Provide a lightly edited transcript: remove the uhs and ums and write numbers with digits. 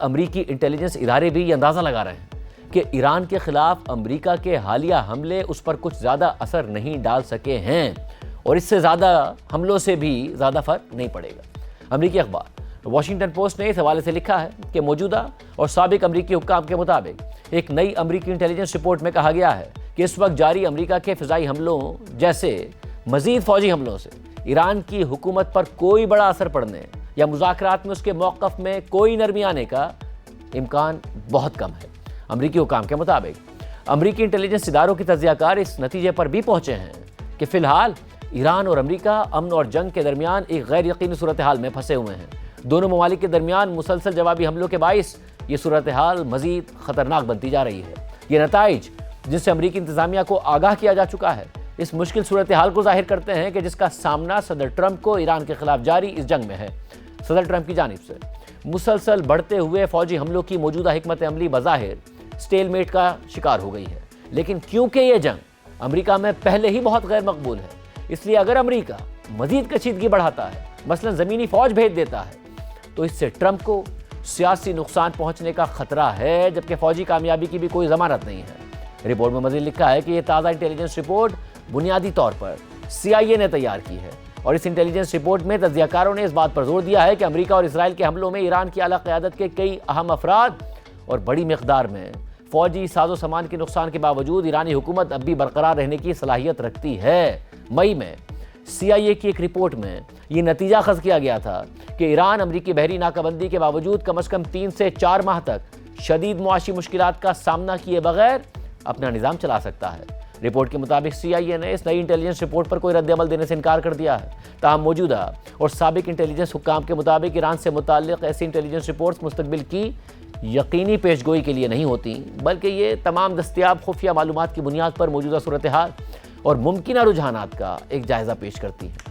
امریکی انٹیلیجنس ادارے بھی یہ اندازہ لگا رہے ہیں کہ ایران کے خلاف امریکہ کے حالیہ حملے اس پر کچھ زیادہ اثر نہیں ڈال سکے ہیں اور اس سے زیادہ حملوں سے بھی زیادہ فرق نہیں پڑے گا۔ امریکی اخبار واشنگٹن پوسٹ نے اس حوالے سے لکھا ہے کہ موجودہ اور سابق امریکی حکام کے مطابق ایک نئی امریکی انٹیلیجنس رپورٹ میں کہا گیا ہے کہ اس وقت جاری امریکہ کے فضائی حملوں جیسے مزید فوجی حملوں سے ایران کی حکومت پر کوئی بڑا اثر پڑنے یا مذاکرات میں اس کے موقف میں کوئی نرمی آنے کا امکان بہت کم ہے۔ امریکی حکام کے مطابق امریکی انٹیلیجنس اداروں کی تجزیہ کار اس نتیجے پر بھی پہنچے ہیں کہ فی الحال ایران اور امریکہ امن اور جنگ کے درمیان ایک غیر یقینی صورتحال میں پھنسے ہوئے ہیں۔ دونوں ممالک کے درمیان مسلسل جوابی حملوں کے باعث یہ صورتحال مزید خطرناک بنتی جا رہی ہے۔ یہ نتائج جن سے امریکی انتظامیہ کو آگاہ کیا جا چکا ہے اس مشکل صورتحال کو ظاہر کرتے ہیں کہ جس کا سامنا صدر ٹرمپ کو ایران کے خلاف جاری اس جنگ میں ہے۔ صدر ٹرمپ کی جانب سے مسلسل بڑھتے ہوئے فوجی حملوں کی موجودہ حکمت عملی بظاہر سٹیل میٹ کا شکار ہو گئی ہے، لیکن کیونکہ یہ جنگ امریکہ میں پہلے ہی بہت غیر مقبول ہے، اس لیے اگر امریکہ مزید کشیدگی بڑھاتا ہے، مثلا زمینی فوج بھیج دیتا ہے، تو اس سے ٹرمپ کو سیاسی نقصان پہنچنے کا خطرہ ہے، جبکہ فوجی کامیابی کی بھی کوئی ضمانت نہیں ہے۔ رپورٹ میں مزید لکھا ہے کہ یہ تازہ انٹیلیجنس رپورٹ بنیادی طور پر CIA نے تیار کی ہے اور اس انٹیلیجنس رپورٹ میں تجزیہ کاروں نے اس بات پر زور دیا ہے کہ امریکہ اور اسرائیل کے حملوں میں ایران کی اعلیٰ قیادت کے کئی اہم افراد اور بڑی مقدار میں فوجی ساز و سامان کے نقصان کے باوجود ایرانی حکومت اب بھی برقرار رہنے کی صلاحیت رکھتی ہے۔ مئی میں CIA کی ایک رپورٹ میں یہ نتیجہ اخذ کیا گیا تھا کہ ایران امریکی بحری ناکہ بندی کے باوجود کم از کم 3 سے 4 ماہ تک شدید معاشی مشکلات کا سامنا کیے بغیر اپنا نظام چلا سکتا ہے۔ رپورٹ کے مطابق CIA نے اس نئی انٹیلیجنس رپورٹ پر کوئی رد عمل دینے سے انکار کر دیا ہے، تاہم موجودہ اور سابق انٹیلیجنس حکام کے مطابق ایران سے متعلق ایسی انٹیلیجنس رپورٹس مستقبل کی یقینی پیشگوئی کے لیے نہیں ہوتی، بلکہ یہ تمام دستیاب خفیہ معلومات کی بنیاد پر موجودہ صورتحال اور ممکنہ رجحانات کا ایک جائزہ پیش کرتی ہیں۔